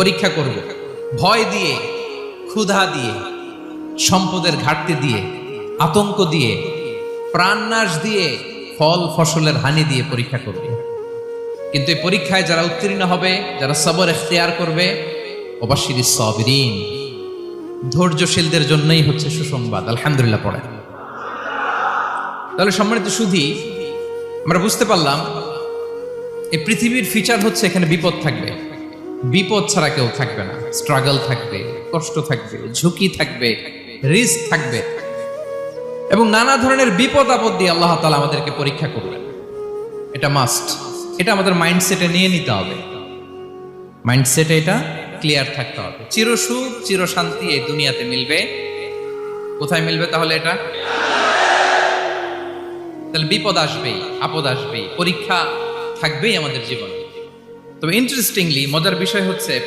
পরীক্ষা করব, ভয় দিয়ে, ক্ষুধা দিয়ে, সম্পদের ঘাটতি দিয়ে, আতঙ্ক দিয়ে, প্রাণনাশ দিয়ে, ফল ফসলের হানি দিয়ে পরীক্ষা করবে। কিন্তু এই পরীক্ষায় যারা উত্তীর্ণ হবে, যারা সবর ইখতিয়ার করবে, ওয়াবাশশিরিস সাবিরিন, ধৈর্যশীলদের জন্যই হচ্ছে সুসংবাদ। আলহামদুলিল্লাহ পড়ে। তাহলে সম্মানিত সুধী, আমরা বুঝতে পারলাম এই পৃথিবীর ফিচার হচ্ছে এখানে বিপদ থাকবে, বিপদ ছাড়া কেউ থাকবে না। স্ট্রাগল থাকবে, কষ্ট থাকবে, ঝুঁকি থাকবে, রিস্ক থাকবে, এবং নানা ধরনের বিপদ আপদ দিয়ে আল্লাহ তাআলা আমাদেরকে পরীক্ষা করবেন। এটা মাস্ট, এটা আমাদের মাইন্ডসেটে নিয়ে নিতে হবে। মাইন্ডসেটে এটা ক্লিয়ার থাকতে হবে। চিরসুখ চিরশান্তি এই দুনিয়াতে মিলবে, কোথায় মিলবে তাহলে? এটা তাহলে বিপদ আসবেই, আপদ আসবেই, পরীক্ষা থাকবেই আমাদের জীবনে। তবে ইন্টারেস্টিংলি মজার বিষয় হচ্ছে